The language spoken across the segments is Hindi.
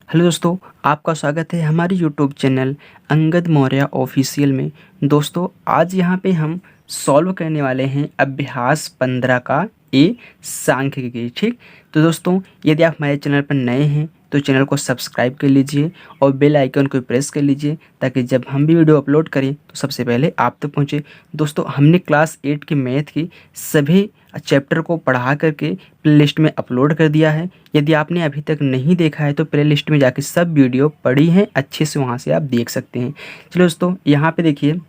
हेलो दोस्तों, आपका स्वागत है हमारे YouTube channel Angad Maurya official में। दोस्तों, आज यहाँ पे हम सॉल्व करने वाले हैं अभ्यास 15 का ए सांख्यिकी। ठीक, तो दोस्तों यदि आप हमारे चैनल पर नए हैं तो चैनल को सब्सक्राइब कर लीजिए और बेल आइकन को प्रेस कर लीजिए ताकि जब हम भी वीडियो अपलोड करें तो सबसे पहले आप तक पहुँचे। दोस्तों, हमने क्लास 8 की मैथ की सभी चैप्टर को पढ़ा करके प्लेलिस्ट में अपलोड कर दिया है। यदि आपने अभी तक नहीं देखा है तो प्लेलिस्ट में जाके सब वीडियो पढ़ी हैं अच्छे से, वहाँ से आप देख सकते हैं। चलो दोस्तों, यहाँ पे देखिए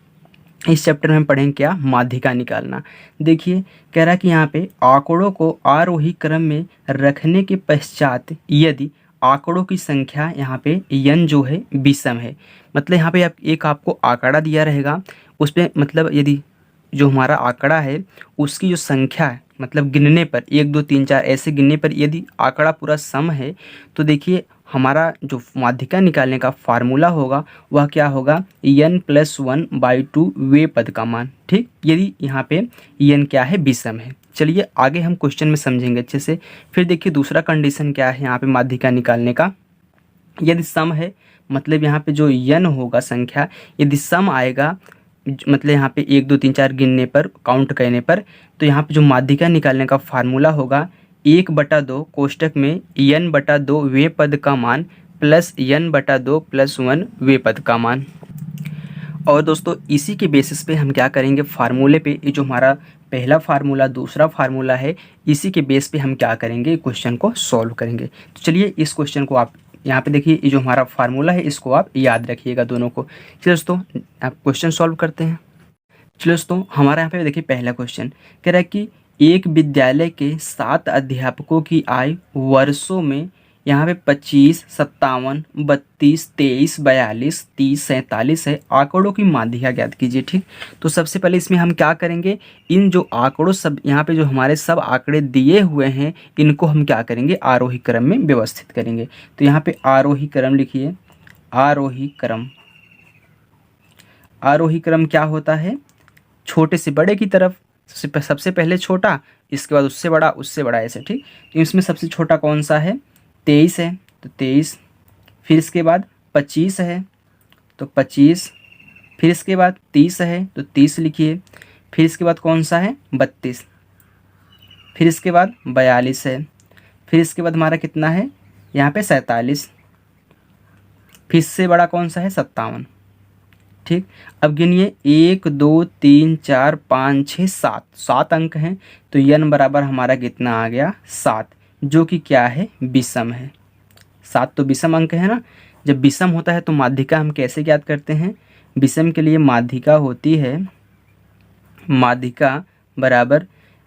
इस चैप्टर में हम पढ़ेंगे क्या, माध्यिका निकालना। देखिए कह रहा है कि यहाँ पे आंकड़ों को आरोही क्रम में रखने के पश्चात यदि आंकड़ों की संख्या यहाँ पे n जो है विषम है, मतलब यहाँ पे आपको आंकड़ा दिया रहेगा, उस पर मतलब यदि जो हमारा आंकड़ा है उसकी जो संख्या है, मतलब गिनने पर 1 2 3 4 ऐसे गिनने पर यदि आंकड़ा पूरा सम है तो देखिए हमारा जो माध्यिका निकालने का फार्मूला होगा वह क्या होगा, n+1/2 वे पद का मान। ठीक, यदि यहाँ पे n क्या है, विषम है। चलिए आगे हम क्वेश्चन में समझेंगे अच्छे से। फिर देखिए दूसरा कंडीशन क्या है यहाँ पे माध्यिका निकालने का, यदि सम है मतलब यहाँ पे जो n होगा संख्या यदि सम आएगा, मतलब यहाँ पे 1 2 3 4 गिनने पर, काउंट करने पर, तो यहाँ पे जो माध्यिका निकालने का फार्मूला होगा 1/2 कोष्टक में n/2 वे पद का मान प्लस n/2 + 1 वे पद का मान। और दोस्तों इसी के बेसिस पे हम क्या करेंगे, फार्मूले पे, ये जो हमारा पहला फार्मूला दूसरा फार्मूला है, इसी के बेस पे हम क्या करेंगे, क्वेश्चन को सॉल्व करेंगे। तो चलिए इस क्वेश्चन को आप यहाँ पे देखिए, ये जो हमारा फार्मूला है इसको आप याद रखिएगा दोनों को। चलिए दोस्तों आप क्वेश्चन सॉल्व करते हैं। चलिए दोस्तों, हमारा यहाँ पे देखिए पहला क्वेश्चन कह रहा है कि एक विद्यालय के 7 अध्यापकों की आय वर्षों में यहाँ पे 25, 57, 32, 23, 42, 30, 47 है। आंकड़ों की माध्यिका ज्ञात कीजिए। ठीक, तो सबसे पहले इसमें हम क्या करेंगे, इन जो आंकड़ों सब यहाँ पे जो हमारे सब आंकड़े दिए हुए हैं इनको हम क्या करेंगे, आरोही क्रम में व्यवस्थित करेंगे। तो यहाँ पे आरोही क्रम लिखिए। आरोही क्रम, आरोही क्रम क्या होता है, छोटे से बड़े की तरफ, सबसे पहले छोटा, इसके बाद उससे बड़ा, उससे बड़ा, ऐसे। ठीक, तो इसमें सबसे छोटा कौन सा है, 23 है तो 23, फिर इसके बाद 25 है तो 25, फिर इसके बाद 30 है तो 30 लिखिए, फिर इसके बाद कौन सा है, 32, फिर इसके बाद 42 है, फिर इसके बाद हमारा कितना है यहाँ पे 47, फिर इससे बड़ा कौन सा है, 57। ठीक, अब गिनिए 1 2 3 4 5 6 7, 7 अंक हैं, तो n बराबर हमारा कितना आ गया, 7, जो कि क्या है, विषम है। 7 तो विषम अंक है ना। जब विषम होता है तो माध्यिका हम कैसे ज्ञात करते हैं, विषम के लिए माध्यिका होती है, माध्यिका बराबर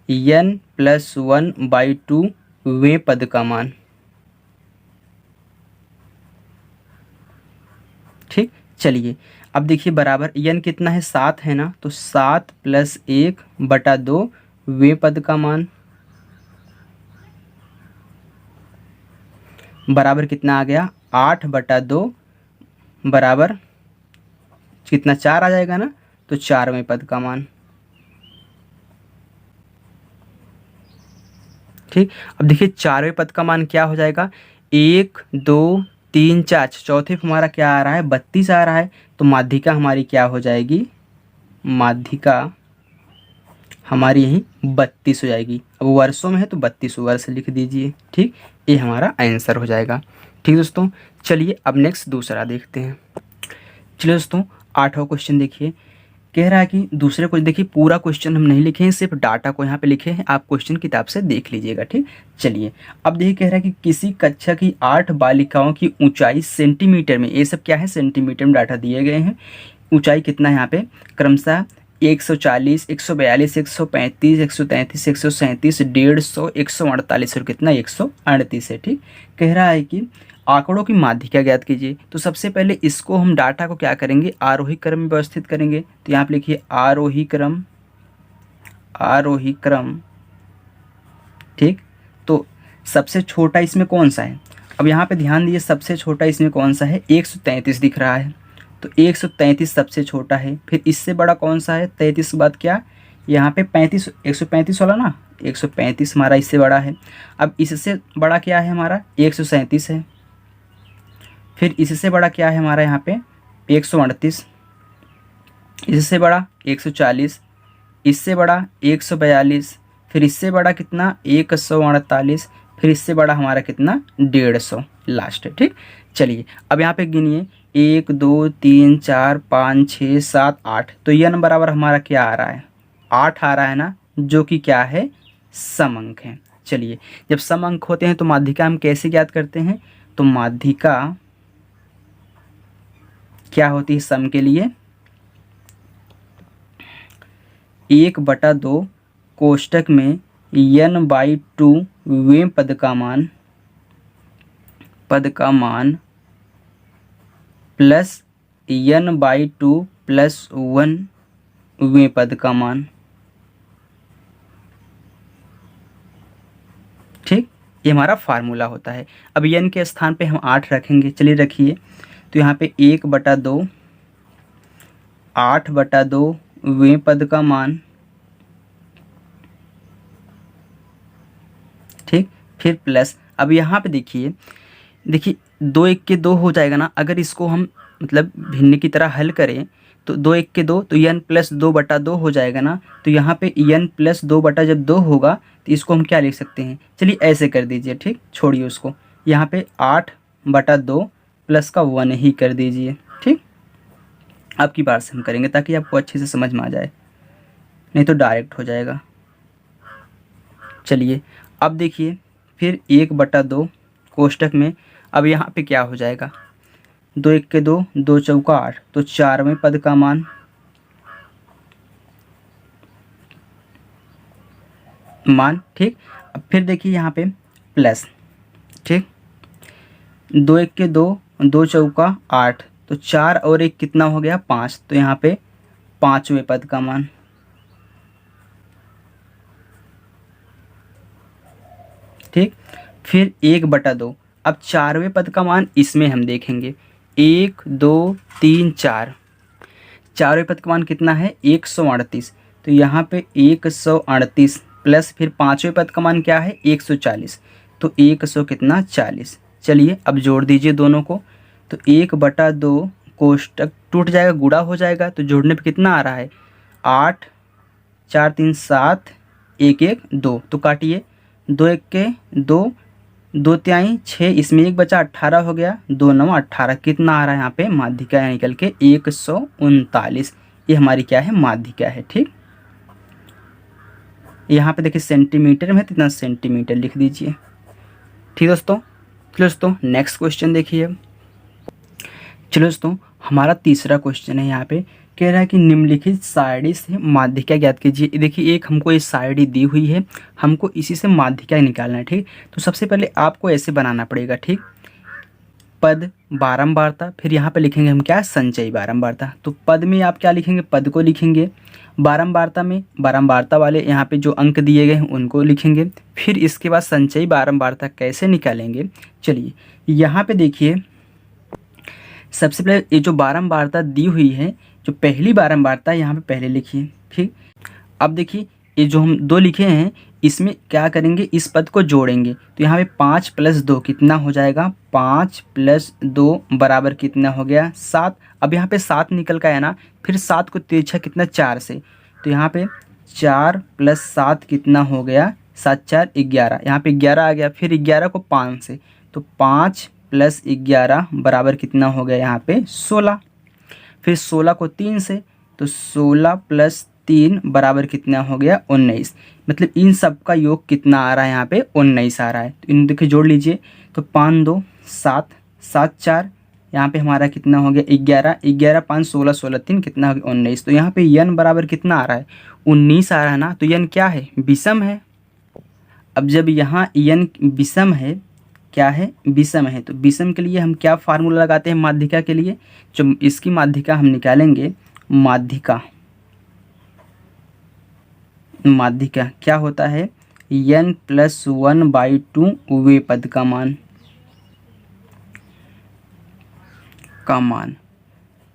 n+1/2 वे पद का मान। ठीक, चलिए अब देखिए बराबर n कितना है, 7 है ना, तो 7 + 1/2 वे पद का मान बराबर कितना आ गया, 8/2 बराबर कितना, 4 आ जाएगा ना, तो 4वें पद का मान। ठीक, अब देखिए 4वें पद का मान क्या हो जाएगा, 1 2 3 4, चौथे पे हमारा क्या आ रहा है, 32 आ रहा है, तो माध्यिका हमारी क्या हो जाएगी, माध्यिका हमारी यही 32 हो जाएगी। अब वर्षों में है तो 32 वर्ष लिख दीजिए। ठीक, ये हमारा आंसर हो जाएगा। ठीक दोस्तों, चलिए अब नेक्स्ट दूसरा देखते हैं। चलिए दोस्तों 8वां क्वेश्चन देखिए, कह रहा है कि दूसरे को देखिए, पूरा क्वेश्चन हम नहीं लिखे हैं, सिर्फ डाटा को यहाँ पे लिखे हैं, आप क्वेश्चन किताब से देख लीजिएगा। ठीक, चलिए अब देखिए कह रहा है कि किसी कक्षा की 8 बालिकाओं की ऊंचाई सेंटीमीटर में, ये सब क्या है, सेंटीमीटर में डाटा दिए गए हैं, ऊंचाई कितना है यहाँ पे, क्रमशः 140, 142, 135, 133, 137, 150, 148 और कितना, 138 है। ठीक, कह रहा है कि आंकड़ों की माध्यिका ज्ञात कीजिए। तो सबसे पहले इसको हम डाटा को क्या करेंगे, आरोही क्रम में व्यवस्थित करेंगे। तो यहाँ पे लिखिए आरोही क्रम, आरोही क्रम। ठीक, तो सबसे छोटा इसमें कौन सा है, अब यहाँ पे ध्यान दीजिए, सबसे छोटा इसमें कौन सा है, 133 दिख रहा है, तो 133 सबसे छोटा है। फिर इससे बड़ा कौन सा है, 33 के बाद क्या, यहाँ पे 35, 135 वाला ना, 135 हमारा इससे बड़ा है। अब इससे बड़ा क्या है हमारा, 137 है। फिर इससे बड़ा क्या है हमारा यहाँ पे 138, इससे बड़ा 140, इससे बड़ा 142, फिर इससे बड़ा कितना 148, फिर इससे बड़ा हमारा कितना 150 लास्ट है। ठीक, चलिए अब यहाँ पे गिनिए 1 2 3 4 5 6 7 8, तो यन बराबर हमारा क्या आ रहा है 8 आ रहा है ना, जो कि क्या है सम अंक है। चलिए जब सम अंक होते हैं तो माध्यिका हम कैसे ज्ञात करते हैं, तो माध्यिका क्या होती है सम के लिए 1/2 कोष्टक में n/2 वें पद का मान प्लस n/2 प्लस 1 वें पद का मान। ठीक, ये हमारा फार्मूला होता है। अब n के स्थान पे हम 8 रखेंगे, चलिए रखिए, तो यहाँ पे 1/2 8/2 वें पद का मान, ठीक, फिर प्लस। अब यहाँ पे देखिए 2 1 के 2 हो जाएगा ना, अगर इसको हम मतलब भिन्न की तरह हल करें तो 2 1 के 2 तो n प्लस 2/2 हो जाएगा ना, तो यहाँ पे n प्लस 2/2 होगा तो इसको हम क्या लिख सकते हैं, चलिए ऐसे कर दीजिए। ठीक, छोड़िए उसको, यहाँ पे 8/2 प्लस का 1 ही कर दीजिए। ठीक, अब की बार से हम करेंगे ताकि आपको अच्छे से समझ में आ जाए, नहीं तो डायरेक्ट हो जाएगा। चलिए अब देखिए फिर 1/2 कोष्टक में, अब यहाँ पे क्या हो जाएगा 2 1 के 2 2 चौका 8, तो 4वें पद का मान ठीक। अब फिर देखिए यहाँ पे प्लस, ठीक, 2 1 के 2 2 चौका 8, तो 4 और 1 कितना हो गया 5, तो यहाँ पे 5वें पद का मान। ठीक, फिर 1/2, अब 4वें पद का मान इसमें हम देखेंगे 1 2 3 4, 4वें पद का मान कितना है 138, तो यहाँ पे 138 प्लस फिर 5वें पद का मान क्या है 140, तो 100 कितना 40। चलिए अब जोड़ दीजिए दोनों को, तो 1/2 कोष्टक टूट जाएगा, गुणा हो जाएगा, तो जोड़ने पे कितना आ रहा है 8 4 3 7 1 1 2, तो काटिए 2 1 के 2 2 तिहाई 6, इसमें 1 बचा 18 हो गया, 2 9 18, कितना आ रहा है यहाँ पे माध्यिका निकल के 139। ये हमारी क्या है माध्यिका है। ठीक, यहाँ पे देखिए सेंटीमीटर में है तो इतना सेंटीमीटर लिख दीजिए। ठीक दोस्तों, चलो दोस्तों नेक्स्ट क्वेश्चन देखिए। चलो दोस्तों हमारा तीसरा क्वेश्चन है, यहाँ पे कह रहा है कि निम्नलिखित सारणी से माध्यिका ज्ञात कीजिए। देखिए एक हमको ये सारणी दी हुई है, हमको इसी से माध्यिका निकालना है। ठीक, तो सबसे पहले आपको ऐसे बनाना पड़ेगा। ठीक, पद बारंबारता, फिर यहाँ पे लिखेंगे हम क्या संचयी बारंबारता। तो पद में आप क्या लिखेंगे पद को लिखेंगे, बारंबारता में बारंबारता वाले यहाँ पे जो अंक दिए गए हैं उनको लिखेंगे, फिर इसके बाद संचयी बारंबारता कैसे निकालेंगे। चलिए यहाँ पे देखिए सबसे पहले ये जो बारंबारता दी हुई है, जो पहली बारंबारता यहाँ पे पहले लिखिए। ठीक, अब देखिए ये जो हम 2 लिखे हैं इसमें क्या करेंगे इस पद को जोड़ेंगे, तो यहाँ पे 5 + 2 कितना हो जाएगा 5 + 2 बराबर कितना हो गया 7। अब यहाँ पे 7 निकल का है ना, फिर 7 को तिरछा कितना 4 से, तो यहाँ पे 4 + 7 कितना हो गया 7 4 11, यहाँ पे 11 आ गया, फिर 11 को 5 से, तो 5 + 11 बराबर कितना हो गया यहाँ पे 16, फिर 16 को 3 से, तो 16 + 3 बराबर कितना हो गया 19। मतलब इन सब का योग कितना आ रहा है यहाँ पे 19 आ रहा है। तो इन देखिए जोड़ लीजिए, तो 5 2 7 7 4, यहाँ पे हमारा कितना हो गया 11 11 5 16 16 3 कितना हो गया 19। तो यहाँ पे n बराबर कितना आ रहा है 19 आ रहा है ना, तो n क्या है विषम है। अब जब यहाँ n विषम है, क्या है विषम है, तो विषम के लिए हम क्या फार्मूला लगाते हैं माध्यिका के लिए, जो इसकी माध्यिका हम निकालेंगे, माध्यिका क्या होता है n + 1/2 वे पद का मान।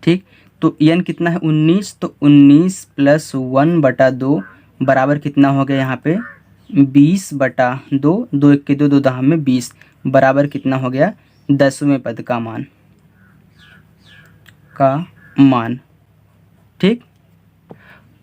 ठीक, तो n कितना है 19, तो 19 + 1/2 बराबर कितना हो गया यहाँ पे 20/2, 2 1 के 2 2 10 में 20 बराबर कितना हो गया 10वें पद का मान। का मान। ठीक,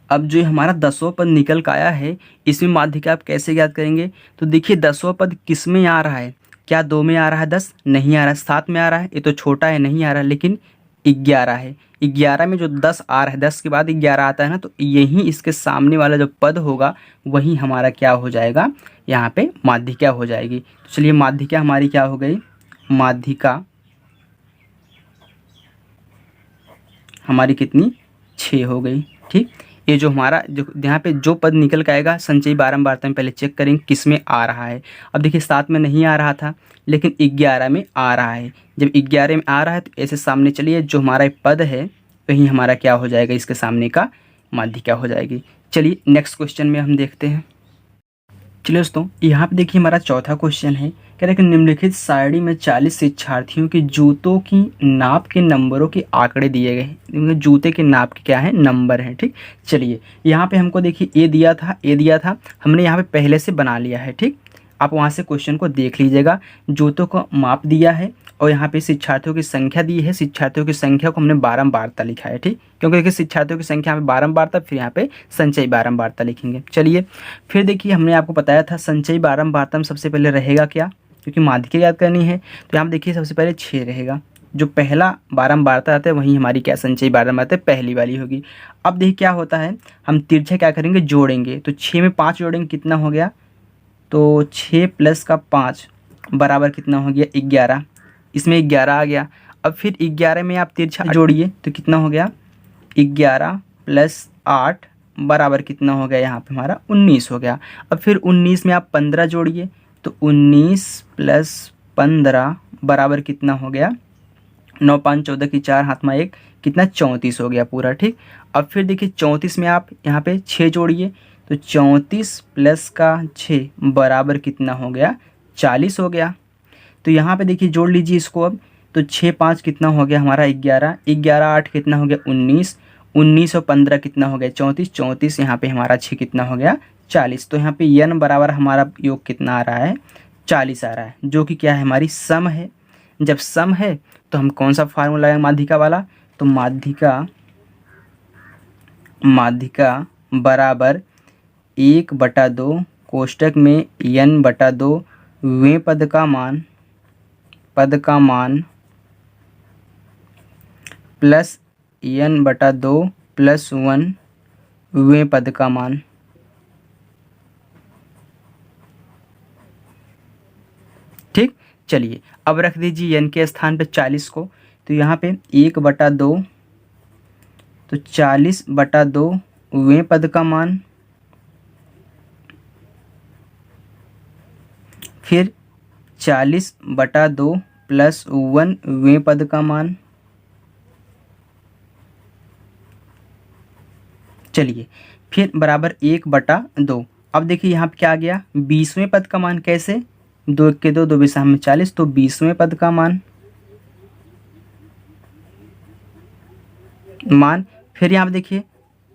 अब जो हमारा 10वां पद निकल का आया है, इसमें माध्यिका आप कैसे याद करेंगे? तो देखिए 10वां पद किस में आ रहा है? क्या 2 में आ रहा है? 10 नहीं आ रहा है। 7 में आ रहा है? ये तो छोटा है, नहीं आ रहा है। लेकिन 11 है। 11 में जो 10 आ रहा है, 10 के बाद 11 आता है ना, तो यही इसके सामने वाला जो पद होगा वही हमारा क्या हो जाएगा? यहाँ पे माध्यिका हो जाएगी। तो चलिए माध्यिका हमारी क्या हो गई? माध्यिका हमारी कितनी? 6 हो गई। ठीक, ये जो हमारा जो यहाँ पे जो पद निकल के आएगा संचयी बारंबारता में पहले चेक करेंगे किस में आ रहा है। अब देखिए 7 में नहीं आ रहा था, लेकिन 11 में आ रहा है। जब 11 में आ रहा है तो ऐसे सामने चलिए जो हमारा पद है वही हमारा क्या हो जाएगा? इसके सामने का माध्यिका हो जाएगी। चलिए नेक्स्ट क्वेश्चन में हम देखते हैं। चलिए दोस्तों, यहाँ पे देखिए हमारा चौथा क्वेश्चन है। कह रहे हैं कि निम्नलिखित सारणी में 40 शिक्षार्थियों के जूतों की नाप के नंबरों के आंकड़े दिए गए हैं। जूते के नाप के क्या है? नंबर है। ठीक, चलिए यहाँ पे हमको देखिए ए दिया था, हमने यहाँ पे पहले से बना लिया है। ठीक, आप वहाँ से क्वेश्चन को देख लीजिएगा। जूतों को माप दिया है और यहाँ पे शिक्षार्थियों की संख्या दी है। शिक्षार्थियों की संख्या को हमने बारंबारता लिखा है। ठीक, क्योंकि देखिए शिक्षार्थियों की संख्या में बारंबारता, फिर यहाँ पे संचयी बारंबारता लिखेंगे। चलिए फिर देखिए हमने आपको बताया था संचयी बारंबारता में सबसे पहले रहेगा क्या? क्योंकि माध्यिका याद करनी है तो यहाँ देखिए सबसे पहले 6 रहेगा। जो पहला बारंबारता आता है वही हमारी क्या? संचयी बारंबारता पहली वाली होगी। अब देखिए क्या होता है, हम तिरछा क्या करेंगे? जोड़ेंगे। तो 6 में 5 जोड़ेंगे, कितना हो गया? तो 6 प्लस का 5 बराबर कितना हो गया? 11। इसमें 11 आ गया। अब फिर 11 में आप तिरछा जोड़िए तो कितना हो गया? 11 प्लस 8 बराबर कितना हो गया? यहाँ पे हमारा 19 हो गया। अब फिर 19 में आप 15 जोड़िए तो 19 प्लस 15 बराबर कितना हो गया? 9 5 14 की 4 हाथ में 1, कितना? 34 हो गया पूरा। ठीक, अब फिर देखिए 34 में आप यहाँ पे 6 जोड़िए तो 34 प्लस का 6 बराबर कितना हो गया? 40 हो गया। तो यहाँ पे देखिए जोड़ लीजिए इसको अब। तो 6 5 कितना हो गया हमारा? 11, 11 8 कितना हो गया? 19, 19 और 15 कितना हो गया? 34, 34 यहाँ पे हमारा 6 कितना हो गया? 40। तो यहाँ पे n बराबर हमारा योग कितना आ रहा है? 40 आ रहा है, जो कि क्या है? हमारी सम है। जब सम है तो हम कौन सा फार्मूला है माध्यिका वाला? तो माध्यिका बराबर 1/2 कोष्टक में n/2 वें पद का मान प्लस n/2 प्लस 1 वें पद का मान। ठीक, चलिए अब रख दीजिए n के स्थान पे 40 को। तो यहाँ पे 1/2 तो 40/2 वें पद का मान, फिर 40/2 प्लस 1 वें पद का मान। चलिए फिर बराबर 1/2। अब देखिए यहाँ पे क्या आ गया? 20वें पद का मान। कैसे? 2 1 के 2, 2 20 में 40, तो 20वें पद का मान। फिर यहाँ पे देखिए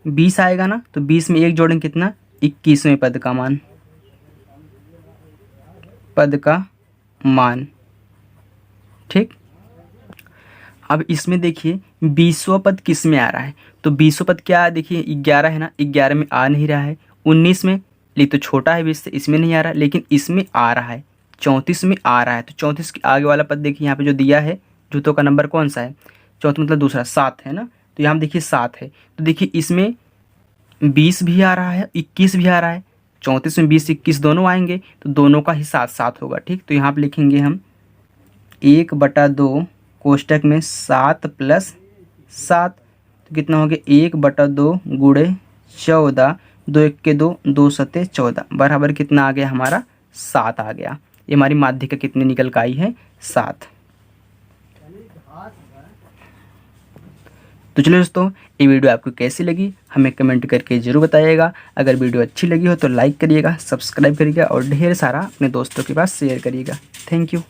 20 आएगा ना, तो 20 में 1 जोड़ेंगे, कितना? 21वें पद का मान। ठीक, अब इसमें देखिए 20वां पद किस में आ रहा है? तो 20वां पद क्या है? देखिए 11 है ना, 11 में आ नहीं रहा है। 19 में, ले तो छोटा है 20 से, इसमें नहीं आ रहा, लेकिन इसमें आ रहा है। 34 में आ रहा है। तो 34 के आगे वाला पद देखिए यहाँ पे जो दिया है, जूतों का नंबर कौन सा है? 34 मतलब दूसरा, 7 है ना। तो यहाँ देखिए 7 है। तो देखिए इसमें 20 भी आ रहा है, 21 भी आ रहा है। 34 में 20 21 दोनों आएंगे, तो दोनों का ही 7 7 होगा। ठीक, तो यहाँ पे लिखेंगे हम 1/2 कोष्टक में 7 प्लस 7, तो कितना हो गया? 1/2 गुणे 14, 2 1 के 2, 2 7 14 बराबर कितना आ गया हमारा? 7 आ गया। ये हमारी माध्यिका कितनी निकल कर आई है? 7। तो चलिए दोस्तों, ये वीडियो आपको कैसी लगी हमें कमेंट करके ज़रूर बताइएगा। अगर वीडियो अच्छी लगी हो तो लाइक करिएगा, सब्सक्राइब करिएगा और ढेर सारा अपने दोस्तों के पास शेयर करिएगा। Thank you.